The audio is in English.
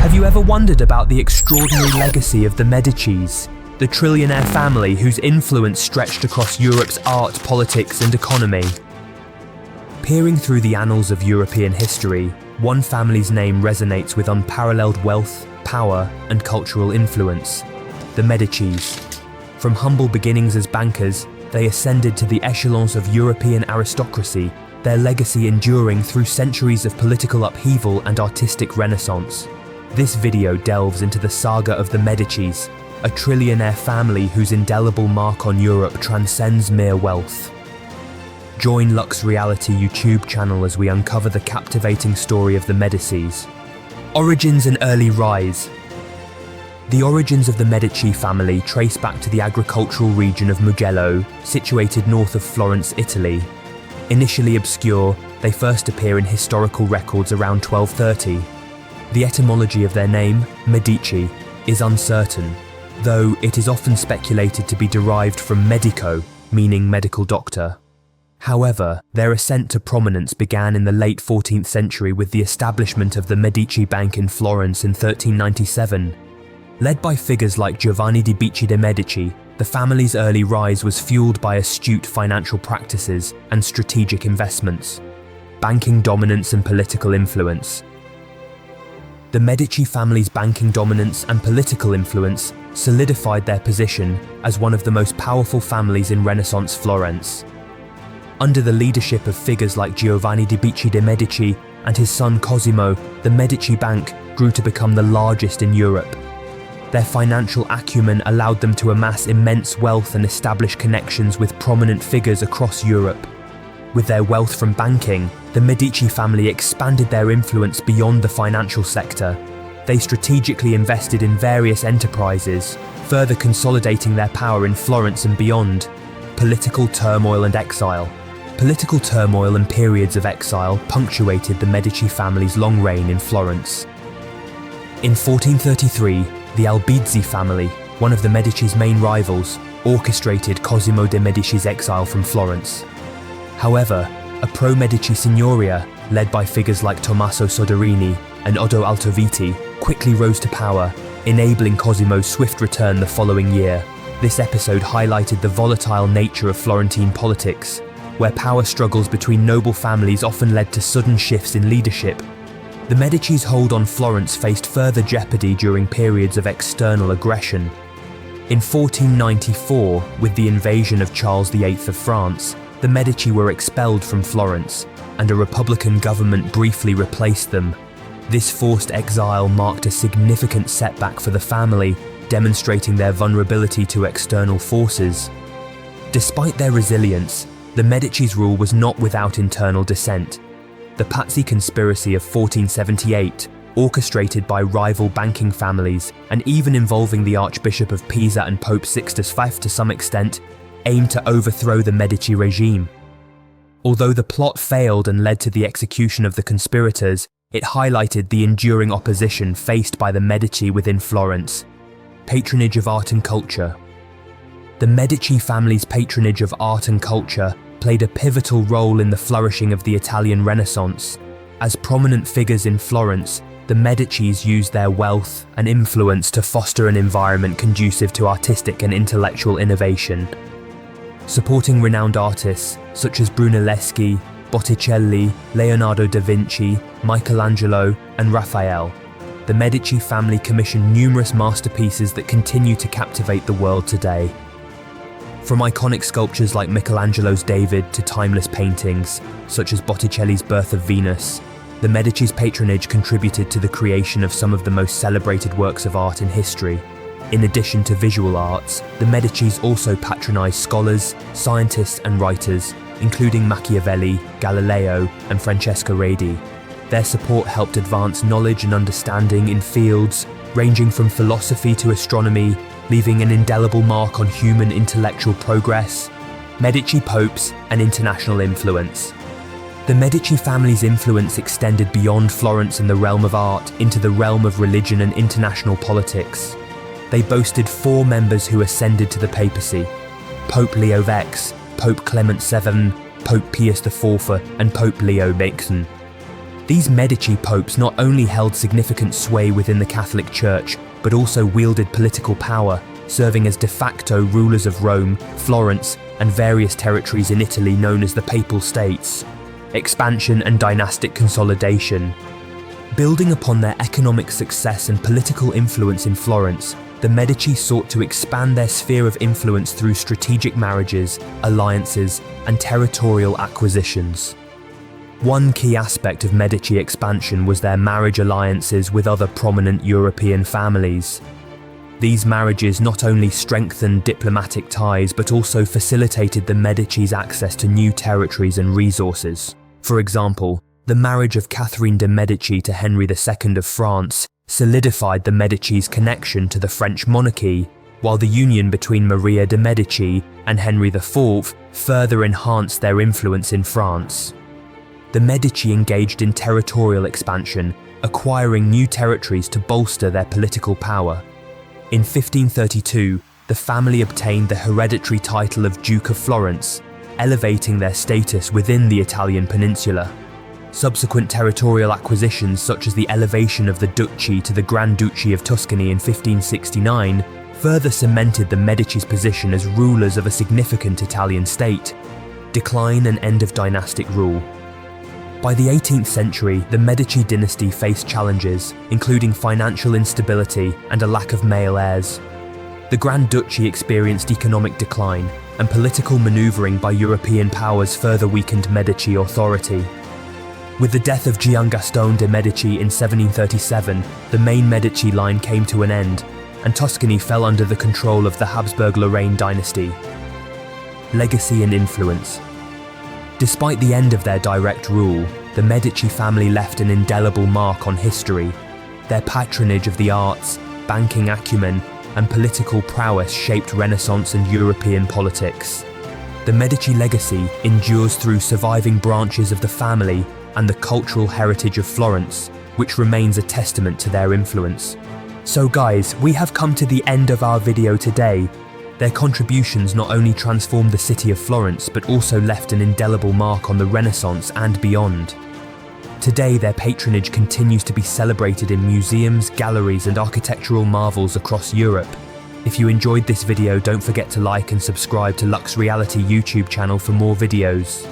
Have you ever wondered about the extraordinary legacy of the Medicis, the Trillionaire family whose influence stretched across Europe's art, politics, and economy? Peering through the annals of European history, one family's name resonates with unparalleled wealth, power, and cultural influence: the Medicis. From humble beginnings as bankers, they ascended to the echelons of European aristocracy, their legacy enduring through centuries of political upheaval and artistic renaissance. This video delves into the saga of the Medicis, a trillionaire family whose indelible mark on Europe transcends mere wealth. Join Lux Reality YouTube channel as we uncover the captivating story of the Medicis. Origins and early rise. The origins of the Medici family trace back to the agricultural region of Mugello, situated north of Florence, Italy. Initially obscure, they first appear in historical records around 1230. The etymology of their name, Medici, is uncertain, though it is often speculated to be derived from medico, meaning medical doctor. However, their ascent to prominence began in the late 14th century with the establishment of the Medici Bank in Florence in 1397. Led by figures like Giovanni di Bicci de' Medici, the family's early rise was fueled by astute financial practices and strategic investments, banking dominance and political influence. The Medici family's banking dominance and political influence solidified their position as one of the most powerful families in Renaissance Florence. Under the leadership of figures like Giovanni di Bicci de' Medici and his son Cosimo, the Medici Bank grew to become the largest in Europe. Their financial acumen allowed them to amass immense wealth and establish connections with prominent figures across Europe. With their wealth from banking, the Medici family expanded their influence beyond the financial sector. They strategically invested in various enterprises, further consolidating their power in Florence and beyond. Political turmoil and exile. Political turmoil and periods of exile punctuated the Medici family's long reign in Florence. In 1433, the Albizzi family, one of the Medici's main rivals, orchestrated Cosimo de' Medici's exile from Florence. However, a pro-Medici signoria, led by figures like Tommaso Soderini and Oddo Altoviti, quickly rose to power, enabling Cosimo's swift return the following year. This episode highlighted the volatile nature of Florentine politics, where power struggles between noble families often led to sudden shifts in leadership. The Medici's hold on Florence faced further jeopardy during periods of external aggression. In 1494, with the invasion of Charles VIII of France, the Medici were expelled from Florence, and a republican government briefly replaced them. This forced exile marked a significant setback for the family, demonstrating their vulnerability to external forces. Despite their resilience, the Medici's rule was not without internal dissent. The Pazzi conspiracy of 1478, orchestrated by rival banking families and even involving the Archbishop of Pisa and Pope Sixtus V to some extent, aimed to overthrow the Medici regime. Although the plot failed and led to the execution of the conspirators, it highlighted the enduring opposition faced by the Medici within Florence. Patronage of art and culture. The Medici family's patronage of art and culture played a pivotal role in the flourishing of the Italian Renaissance. As prominent figures in Florence, the Medicis used their wealth and influence to foster an environment conducive to artistic and intellectual innovation. Supporting renowned artists such as Brunelleschi, Botticelli, Leonardo da Vinci, Michelangelo, and Raphael, the Medici family commissioned numerous masterpieces that continue to captivate the world today. From iconic sculptures like Michelangelo's David to timeless paintings, such as Botticelli's Birth of Venus, the Medici's patronage contributed to the creation of some of the most celebrated works of art in history. In addition to visual arts, the Medicis also patronized scholars, scientists, and writers, including Machiavelli, Galileo, and Francesco Redi. Their support helped advance knowledge and understanding in fields ranging from philosophy to astronomy, leaving an indelible mark on human intellectual progress. Medici popes and international influence. The Medici family's influence extended beyond Florence and the realm of art into the realm of religion and international politics. They boasted 4 members who ascended to the papacy: Pope Leo X, Pope Clement VII, Pope Pius IV, and Pope Leo Maxen. These Medici popes not only held significant sway within the Catholic Church, but also wielded political power, serving as de facto rulers of Rome, Florence, and various territories in Italy known as the Papal States. Expansion and dynastic consolidation. Building upon their economic success and political influence in Florence, the Medici sought to expand their sphere of influence through strategic marriages, alliances, and territorial acquisitions. One key aspect of Medici expansion was their marriage alliances with other prominent European families. These marriages not only strengthened diplomatic ties but also facilitated the Medici's access to new territories and resources. For example, the marriage of Catherine de' Medici to Henry II of France solidified the Medici's connection to the French monarchy, while the union between Maria de' Medici and Henry IV further enhanced their influence in France. The Medici engaged in territorial expansion, acquiring new territories to bolster their political power. In 1532, the family obtained the hereditary title of Duke of Florence, elevating their status within the Italian peninsula. Subsequent territorial acquisitions, such as the elevation of the duchy to the Grand Duchy of Tuscany in 1569, further cemented the Medici's position as rulers of a significant Italian state. Decline and end of dynastic rule. By the 18th century, the Medici dynasty faced challenges, including financial instability and a lack of male heirs. The Grand Duchy experienced economic decline, and political maneuvering by European powers further weakened Medici authority. With the death of Giangaston de' Medici in 1737, the main Medici line came to an end, and Tuscany fell under the control of the Habsburg-Lorraine dynasty. Legacy and influence. Despite the end of their direct rule, the Medici family left an indelible mark on history. Their patronage of the arts, banking acumen, and political prowess shaped Renaissance and European politics. The Medici legacy endures through surviving branches of the family and the cultural heritage of Florence, which remains a testament to their influence. So guys, we have come to the end of our video today. Their contributions not only transformed the city of Florence, but also left an indelible mark on the Renaissance and beyond. Today, their patronage continues to be celebrated in museums, galleries, and architectural marvels across Europe. If you enjoyed this video, don't forget to like and subscribe to Lux Reality YouTube channel for more videos.